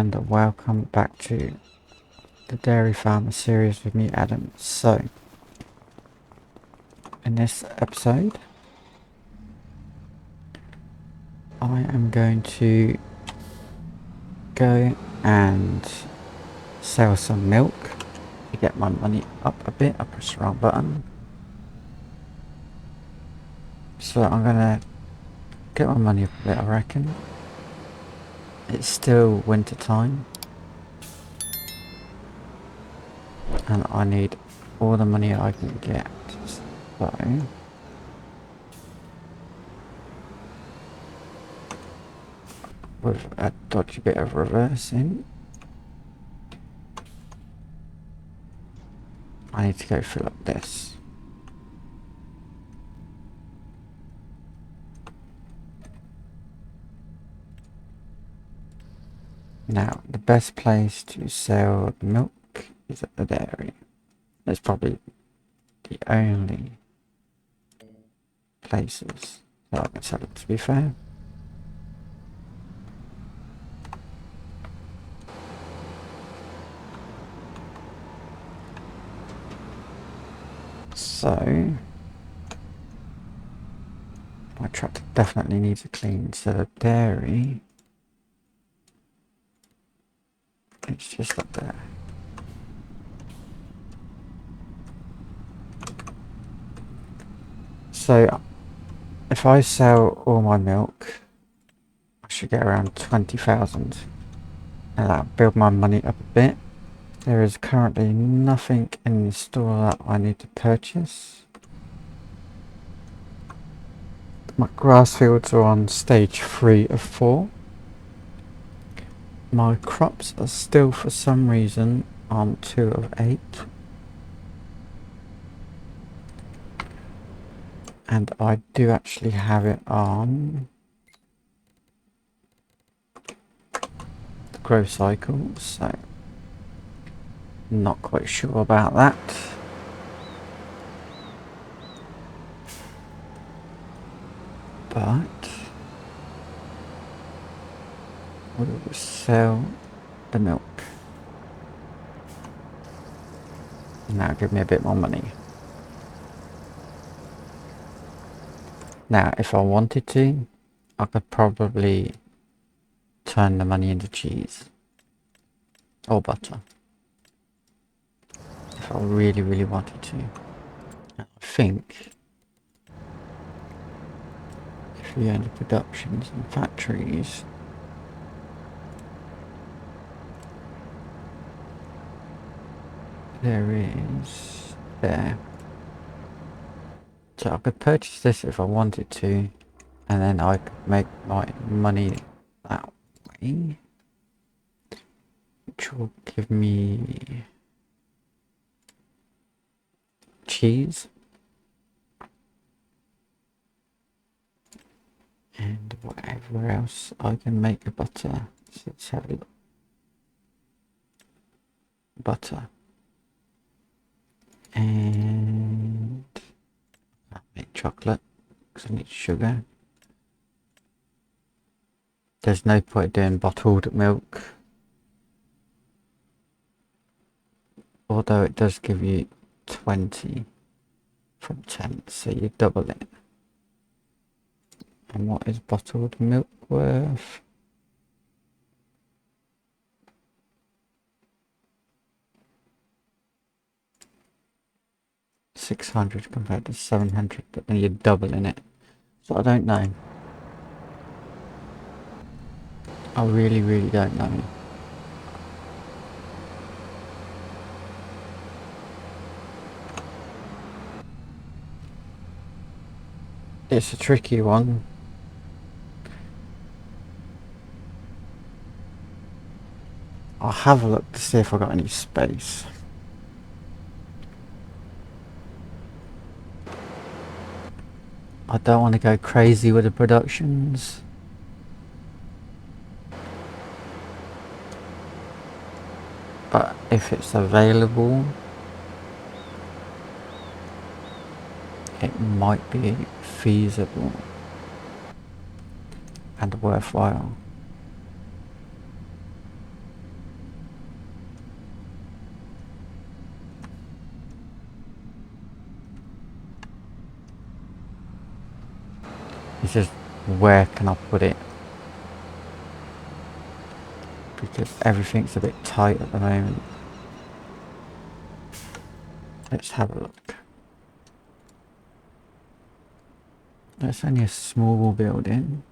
and welcome back to the Dairy Farmer series with me, Adam. So, in this episode, I am going to go and sell some milk to get my money up a bit. I pressed the wrong button. So I'm gonna get my money up a bit, I reckon. It's still winter time. And I need all the money I can get. So with a dodgy bit of reversing, I need to go fill up this. Now, the best place to sell milk is at the dairy. It's probably the only places that I can sell it, to be fair. So, my tractor definitely needs a clean. So the dairy, it's just up there. So, if I sell all my milk, I should get around 20,000. And that'll build my money up a bit. There is currently nothing in the store that I need to purchase. My grass fields are on stage 3 of 4. My crops are still, for some reason, on 2 of 8. And I do actually have it on the growth cycle, so not quite sure about that. But we will sell the milk. And that'll give me a bit more money. Now, if I wanted to, I could probably turn the money into cheese or butter. If I really, really wanted to. I think if we own the productions and factories, there is there. So I could purchase this if I wanted to, and then I could make my money that way, which will give me cheese and whatever else I can make a butter. So let's have a look. Butter. And I'll make chocolate because I need sugar. There's no point doing bottled milk, although it does give you 20 from 10, so you double it. And what is bottled milk worth? $600 compared to 700, but then you're doubling it. So I don't know. I really, really don't know. It's a tricky one. I'll have a look to see if I've got any space. I don't want to go crazy with the productions. But if it's available, it might be feasible and worthwhile. It's just where can I put it? Because everything's a bit tight at the moment. Let's have a look. That's only a small building.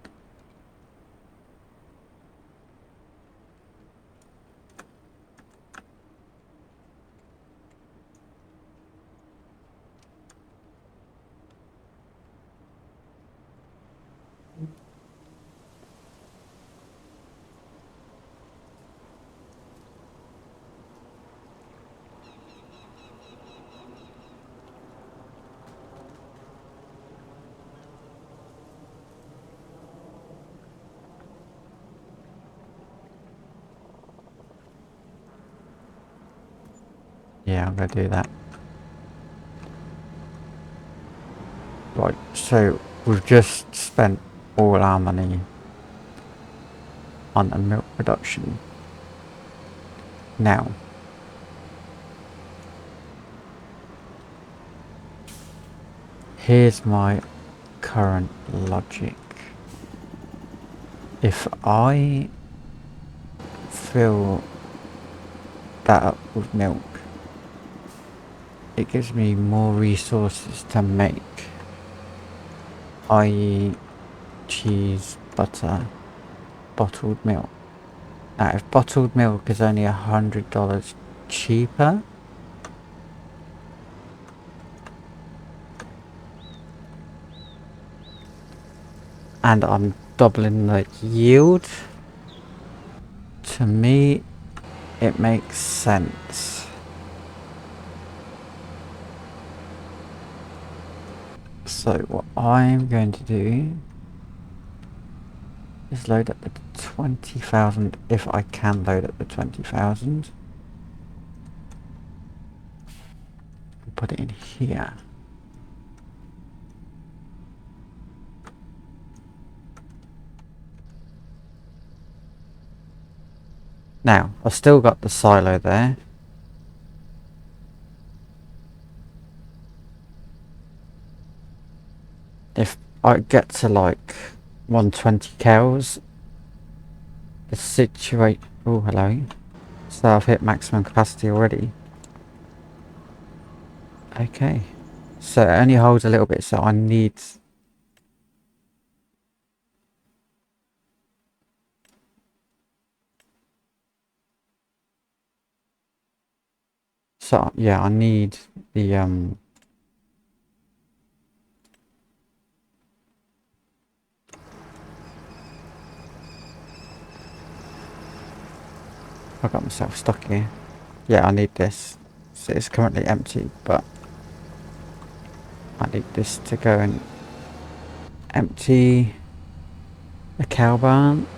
Yeah, I'm gonna do that. Right, so we've just spent all our money on the milk production. Now, here's my current logic. If I fill that up with milk, it gives me more resources to make, i.e. cheese, butter, bottled milk. Now if bottled milk is only $100 cheaper, and I'm doubling the yield, to me it makes sense. So what I'm going to do is load up the 20,000 if I can load up the 20,000. Put it in here. Now, I've still got the silo there. If I get to like 120 cows, the situation... Oh, hello. So I've hit maximum capacity already. Okay. So it only holds a little bit, so I need... So, yeah, I need the, I got myself stuck here. Yeah, I need this. So it's currently empty, but I need this to go and empty the cow barn.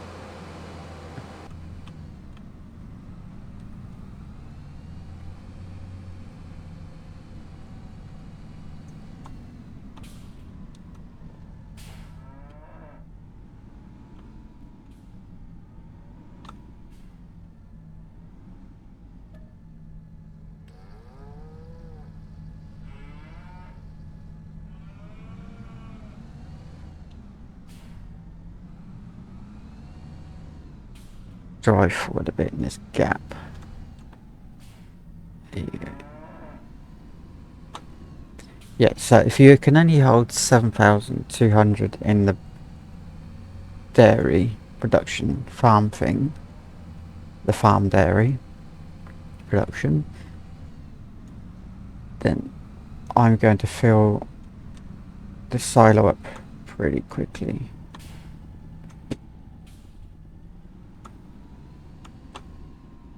Drive forward a bit in this gap. There you go. Yeah, so if you can only hold 7,200 in the dairy production farm thing, the farm dairy production, then I'm going to fill the silo up pretty quickly.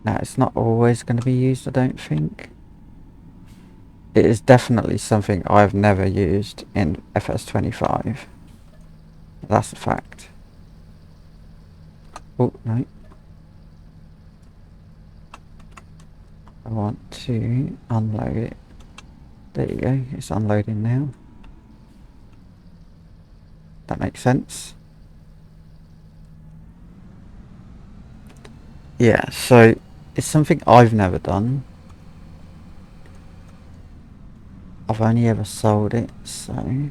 Now, it's not always going to be used, I don't think. It is definitely something I've never used in FS25. That's a fact. Oh, no. I want to unload it. There you go, it's unloading now. That makes sense. Yeah, so it's something I've never done. I've only ever sold it, so...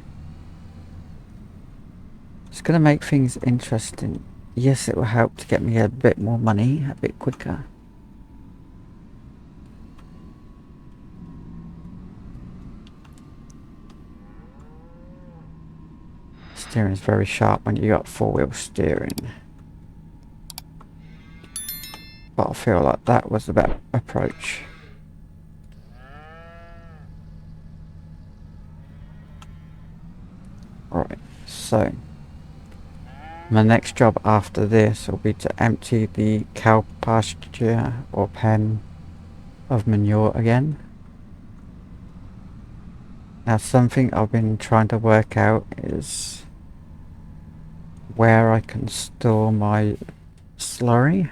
It's going to make things interesting. Yes, it will help to get me a bit more money a bit quicker. Steering is very sharp when you got four-wheel steering. But I feel like that was the better approach. Right, so my next job after this will be to empty the cow pasture or pen of manure again. Now something I've been trying to work out is where I can store my slurry.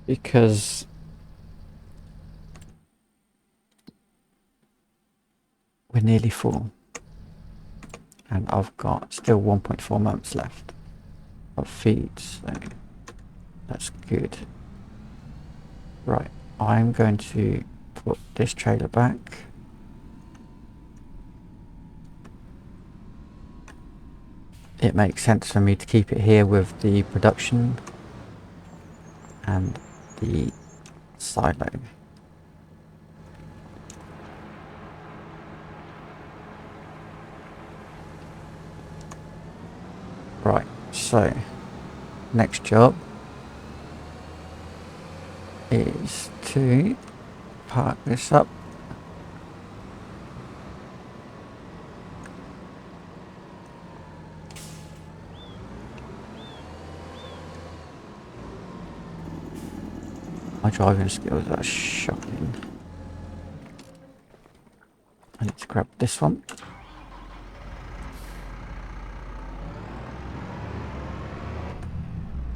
Because we're nearly full. And I've got still 1.4 months left of feed, so that's good. Right, I'm going to put this trailer back. It makes sense for me to keep it here with the production and the silo. Right, so next job is to park this up. My driving skills are shocking. I need to grab this one.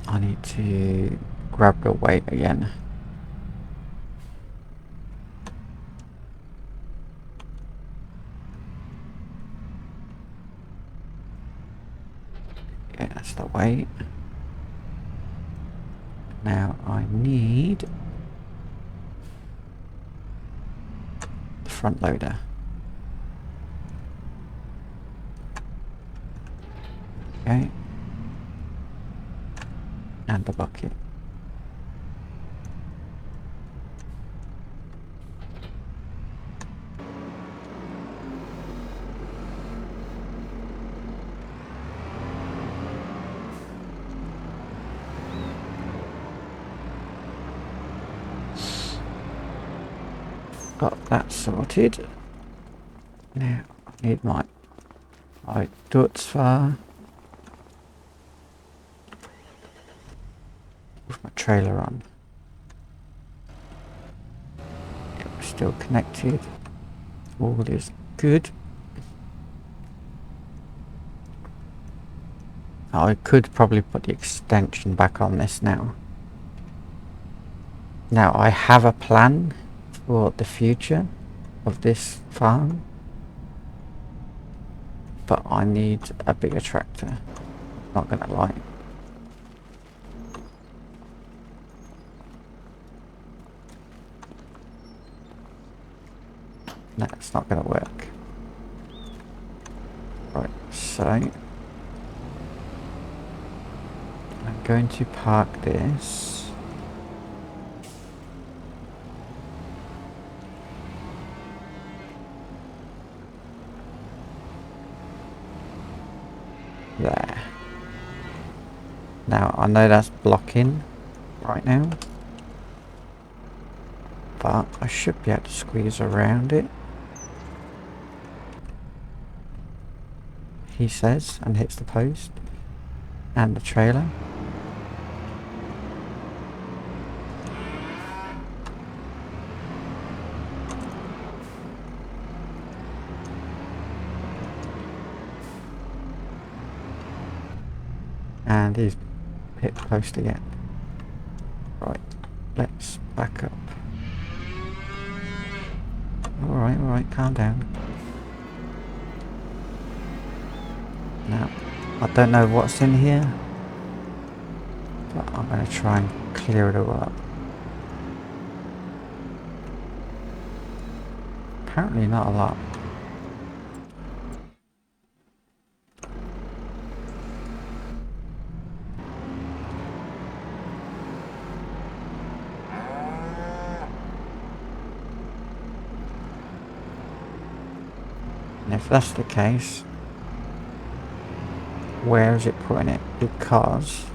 I need to grab the weight again. Yeah, that's the weight. Now I need the front loader. Okay. And the bucket. Got that sorted. Now I need my Dutzfar with my trailer on. Yeah, we're still connected. All is good. I could probably put the extension back on this now. Now I have a plan for the future of this farm, but I need a bigger tractor, not gonna lie. No, it's not gonna work. Right, so I'm going to park this there. Now I know that's blocking right now, but I should be able to squeeze around it, he says, and hits the post and the trailer. And he's hit the post again. Right, let's back up. Alright, calm down. Now, I don't know what's in here, but I'm going to try and clear it all up. Apparently not a lot. And if that's the case, where is it putting it? Because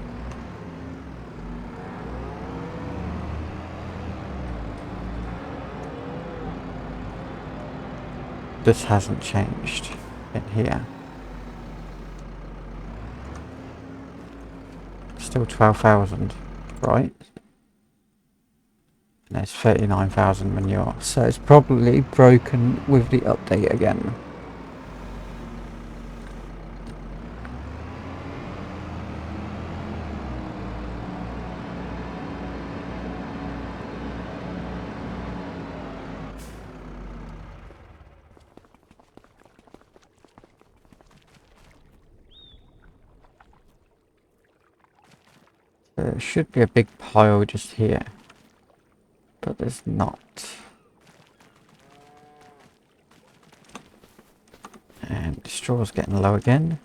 this hasn't changed in here. Still 12,000, right? And there's 39,000 manure. So it's probably broken with the update again. There should be a big pile just here, but there's not. And the straw's getting low again.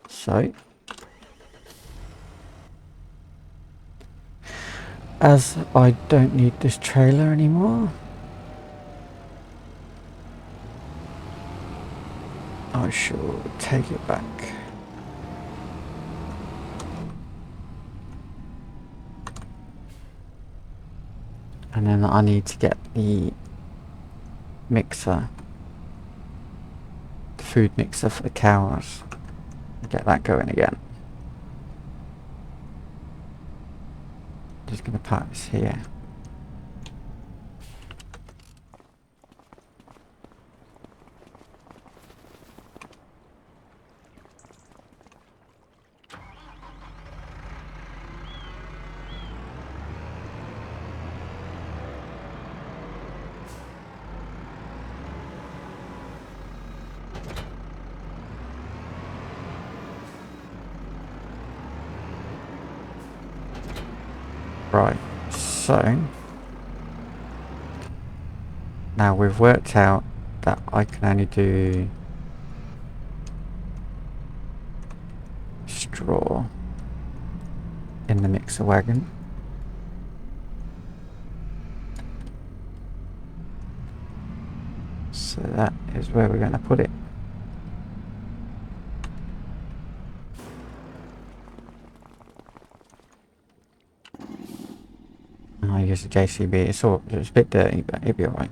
So, as I don't need this trailer anymore, I shall take it back. And then I need to get the mixer, the food mixer for the cows, get that going again. Just going to park this here. Right, so now we've worked out that I can only do straw in the mixer wagon. So that is where we're going to put it. I use the JCB. It's a bit dirty, but it'll be alright.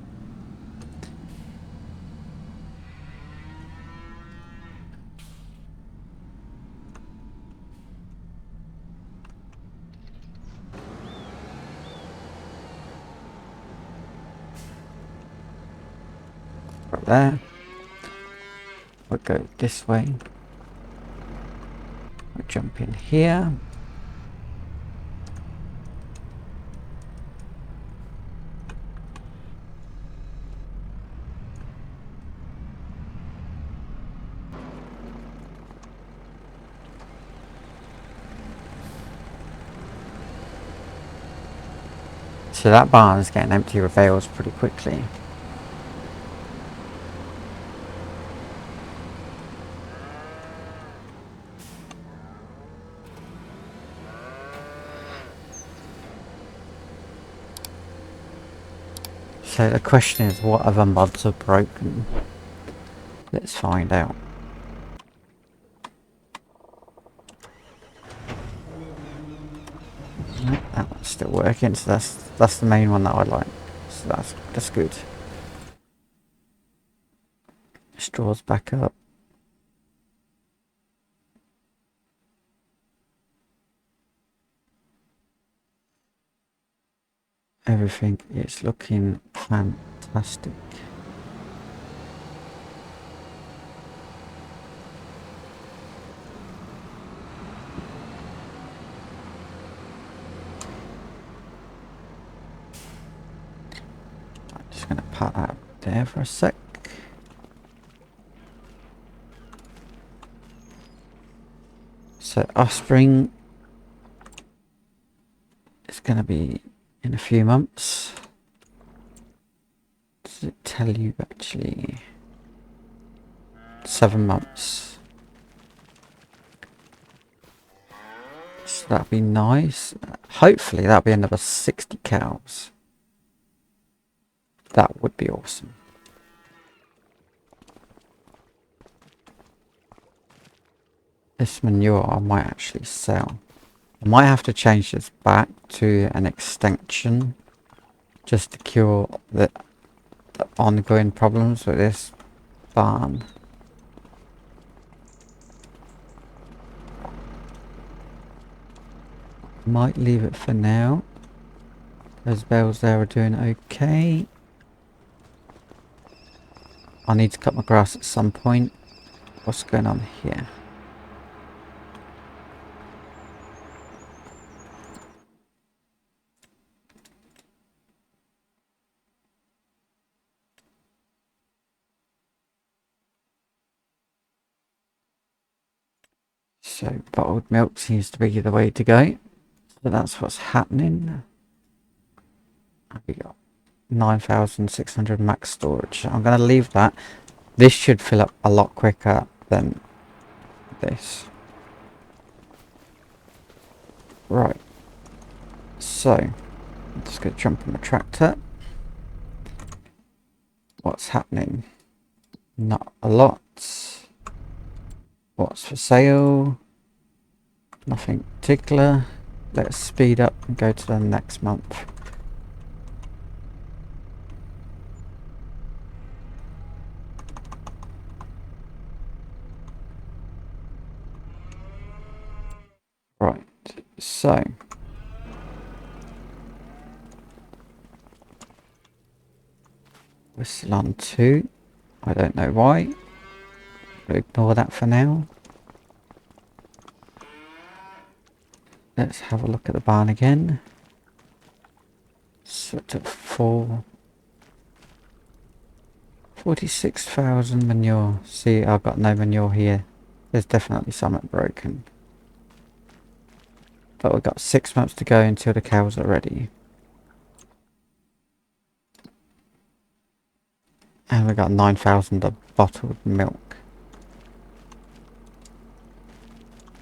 Right there. We'll go this way. We'll jump in here. So that barn's getting empty of bales pretty quickly. So the question is, what other mods are broken? Let's find out. Nope, that one's still working, so that's the main one that I like. So that's good. Straw's back up. Everything is looking fantastic. just going to park that there for a sec. So offspring is going to be in a few months. Does it tell you actually? 7 months. So that'd be nice. Hopefully that'll be another 60 cows. That would be awesome. This manure I might actually sell. I might have to change this back to an extension just to cure the ongoing problems with this barn. Might leave it for now. Those bales there are doing okay. I need to cut my grass at some point. What's going on here? So bottled milk seems to be the way to go. So that's what's happening. We got 9,600 max storage. I'm going to leave that. This should fill up a lot quicker than this. Right. So, I'm just going to jump on the tractor. What's happening? Not a lot. What's for sale? Nothing particular. Let's speed up and go to the next month. Right, so we're still on 2. I don't know why. We'll ignore that for now. Let's have a look at the barn again. So to 46,000 manure. See, I've got no manure here. There's definitely something broken. But we've got 6 months to go until the cows are ready. And we've got 9,000 of bottled milk.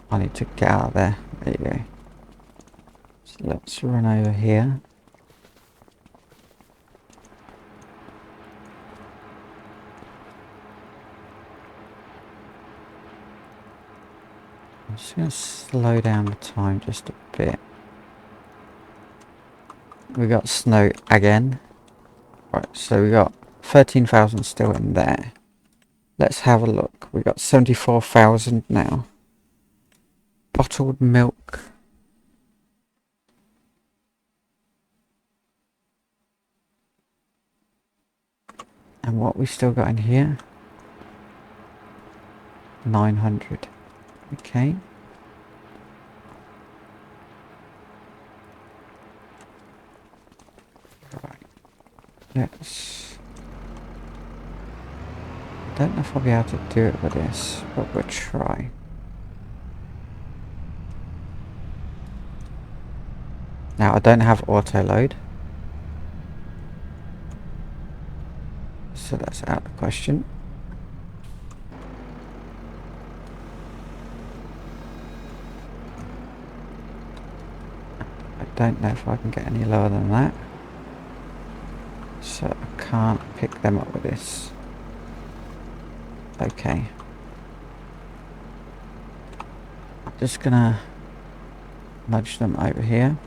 I need to get out of there. There you go. So let's run over here. I'm just going to slow down the time just a bit. We got snow again. Right, so we got 13,000 still in there. Let's have a look. We got 74,000 now. Bottled milk. And what we still got in here? 900. Okay. Right. Let's... I don't know if I'll be able to do it with this, but we'll try. Now, I don't have auto load. So that's out of the question. I don't know if I can get any lower than that. So I can't pick them up with this. Okay. I'm just gonna nudge them over here.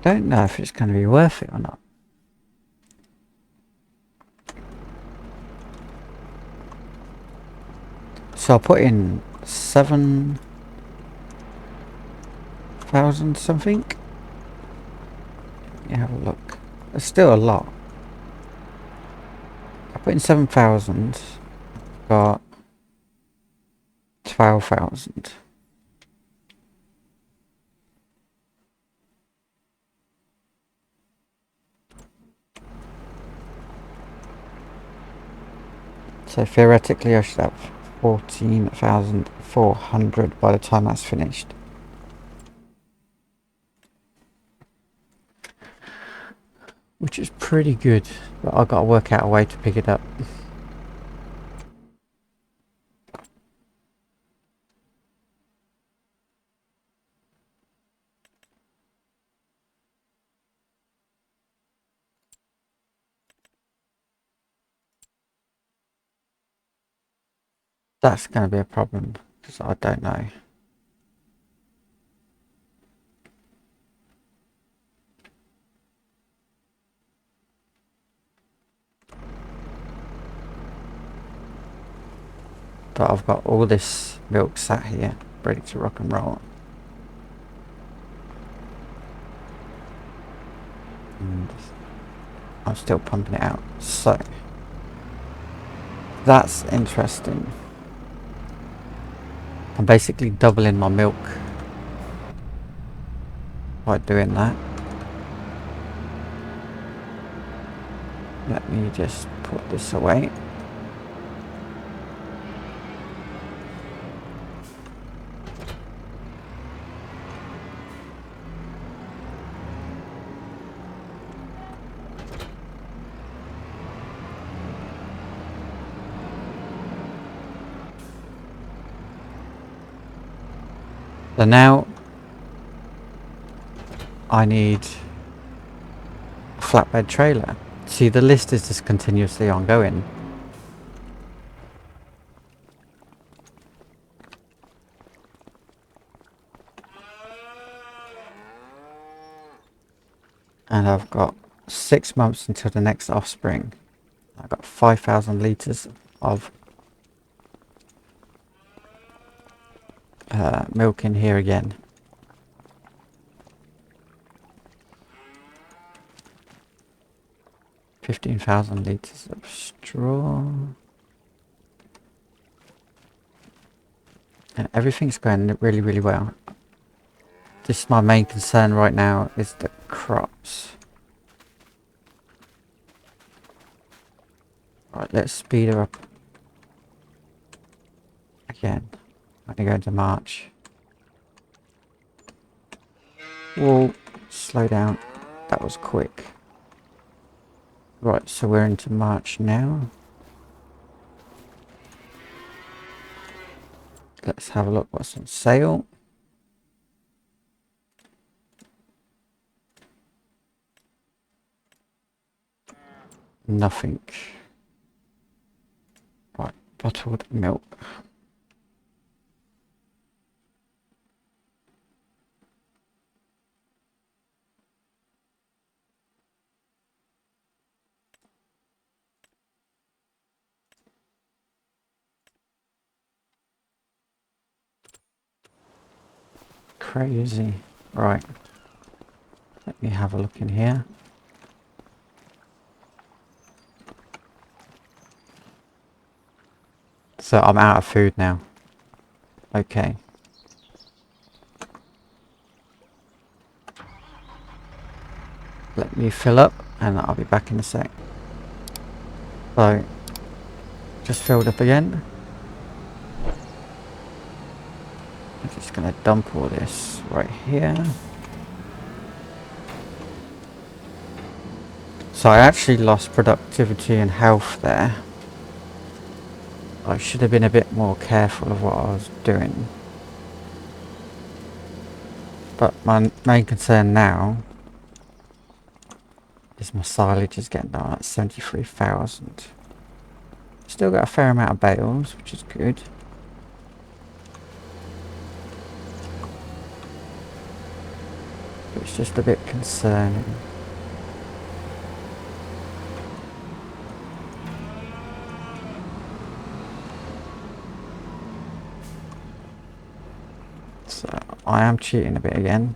don't know if it's going to be worth it or not. So I'll put in 7,000 something. Let me have a look. It's still a lot. I put in 7,000. Got 12,000. So theoretically I should have 14,400 by the time that's finished. Which is pretty good, but I've got to work out a way to pick it up. That's going to be a problem, because I don't know. But I've got all this milk sat here, ready to rock and roll. And I'm still pumping it out, so that's interesting. I'm basically doubling my milk by doing that. Let me just put this away. So now I need a flatbed trailer. See, the list is just continuously ongoing. And I've got 6 months until the next offspring. I've got 5,000 litres of milk in here again. $15,000 litres of straw. And everything's going really, really well. Just my main concern right now is the crops. Right, let's speed her up again. I'm going to go into March. Whoa, slow down. That was quick. Right, so we're into March now. Let's have a look what's on sale. Nothing. Right, bottled milk. Crazy. Right. Let me have a look in here. So I'm out of food now. Okay. Let me fill up and I'll be back in a sec. So, just filled up again. I'm just going to dump all this right here. So I actually lost productivity and health there. I should have been a bit more careful of what I was doing. But my main concern now is my silage is getting down at 73,000. Still got a fair amount of bales, which is good. It's just a bit concerning. So I am cheating a bit again.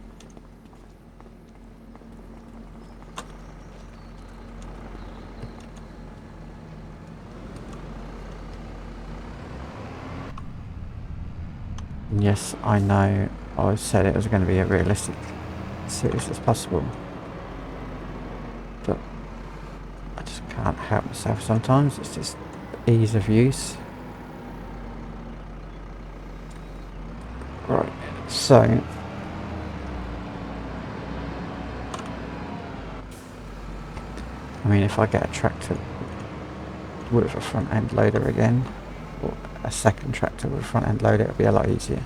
And yes, I know I said it was going to be a realistic series as possible, but I just can't help myself sometimes. It's just ease of use. Right, so I mean, if I get a tractor with a front end loader again, or a second tractor with a front end loader, it'll be a lot easier.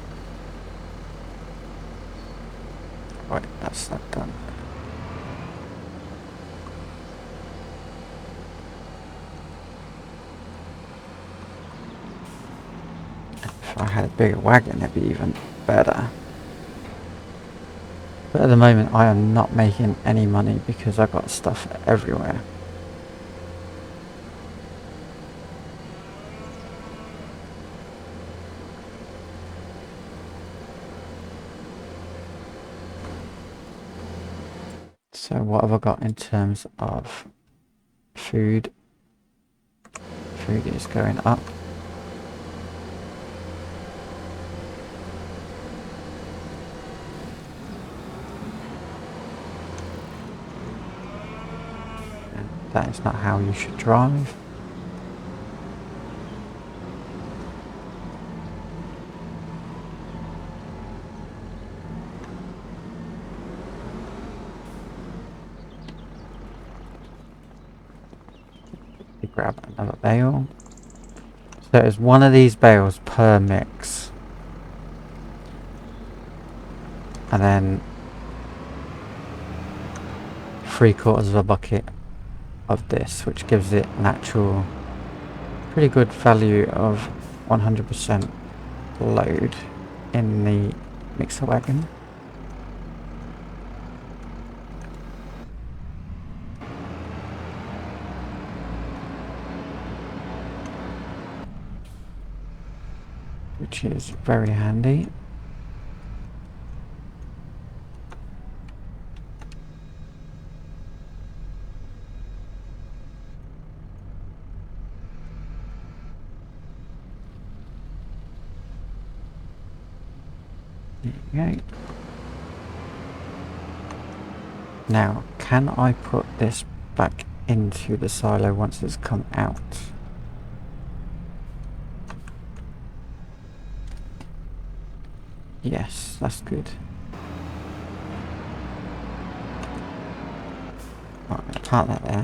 Right, that's that done. If I had a bigger wagon, it'd be even better. But at the moment, I am not making any money because I've got stuff everywhere. So what have I got in terms of food? Food is going up. And that is not how you should drive. You grab another bale. So there's one of these bales per mix. And then 3/4 of a bucket of this, which gives it an actual pretty good value of 100% load in the mixer wagon. Which is very handy. There you go. Now, can I put this back into the silo once it's come out? Yes, that's good. Right, I'll park that there.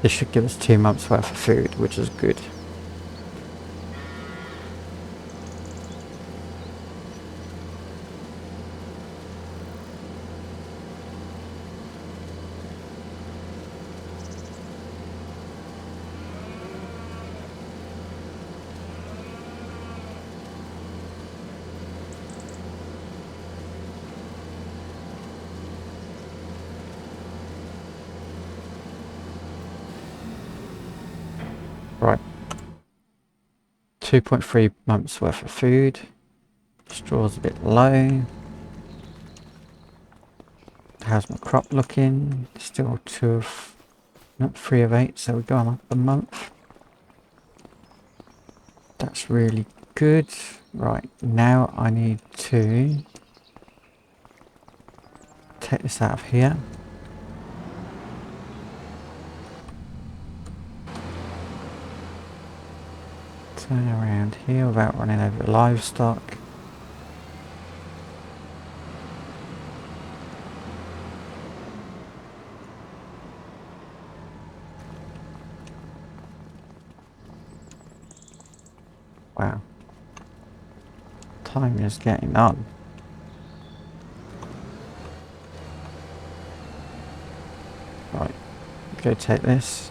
This should give us 2 months worth of food, which is good. Right. 2.3 months worth of food. Straw's a bit low. How's my crop looking? Still 3 of 8, so we're going up a month. That's really good. Right, now I need to take this out of here. Turn around here without running over the livestock. Wow. Time is getting on. Right, Go take this.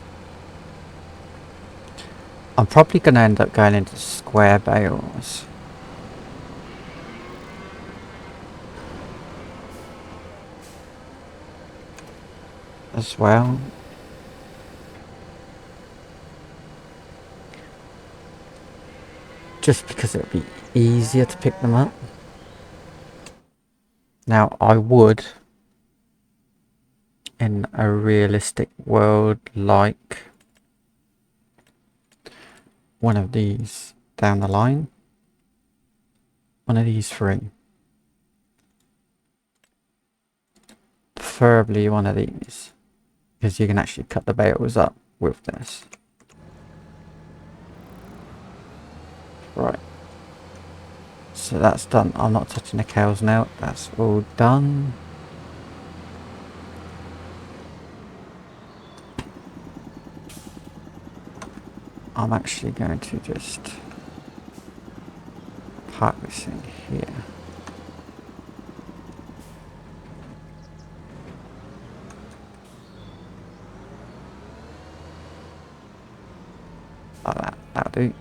I'm probably going to end up going into square bales as well. Just because it'll be easier to pick them up. Now, I would, in a realistic world, like one of these down the line. One of these three. Preferably one of these. Because you can actually cut the bales up with this. Right. So that's done. I'm not touching the cows now. That's all done. I'm actually going to just park this in here. Like that. That'll do.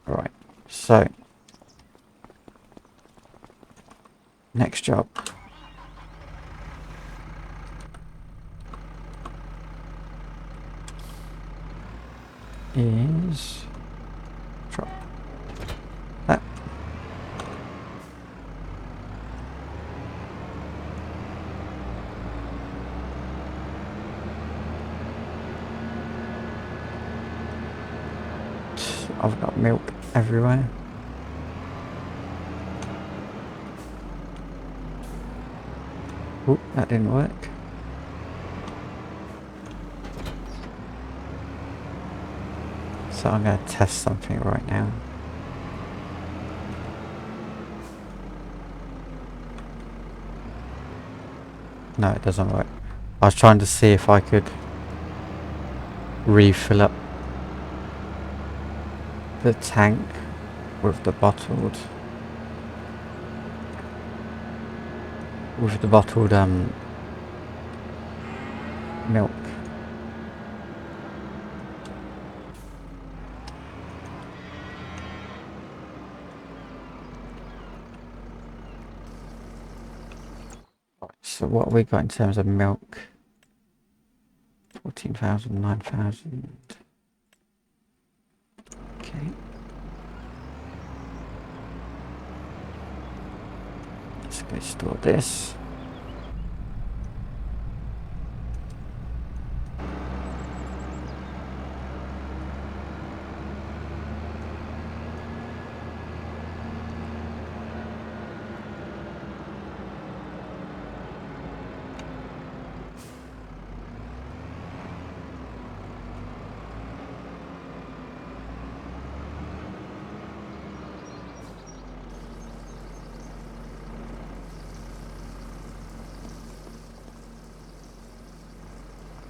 Right. So. Next job. Is drop that. I've got milk everywhere. Oop, that didn't work. So I'm going to test something right now. No, it doesn't work. I was trying to see if I could refill up the tank with the bottled milk. So what have we got in terms of milk? 14,000, 9,000. Okay. Let's go store this.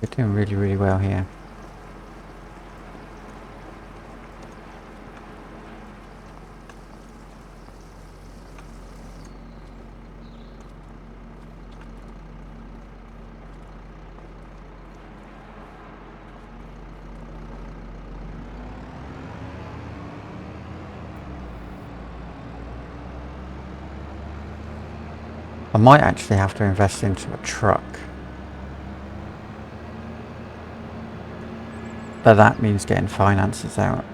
We're doing really, really well here. I might actually have to invest into a truck. But that means getting finances out.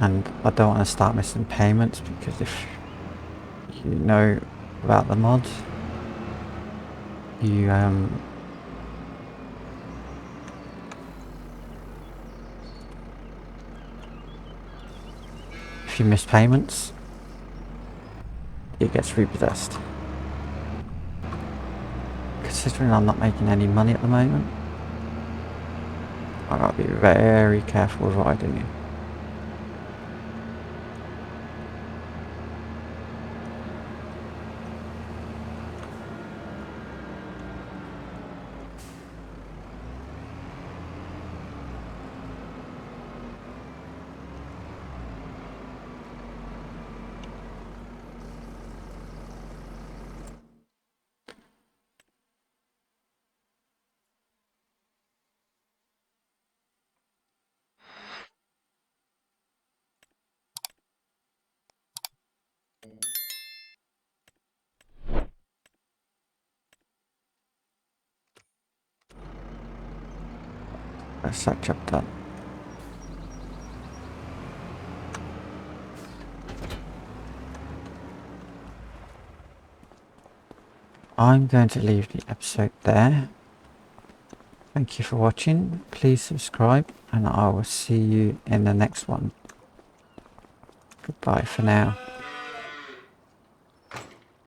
And I don't want to start missing payments, because if you know about the mod, you if you miss payments, it gets repossessed. Considering I'm not making any money at the moment, I gotta be very careful with what I do. That's that job done. I'm going to leave the episode there. Thank you for watching. Please subscribe and I will see you in the next one. Goodbye for now.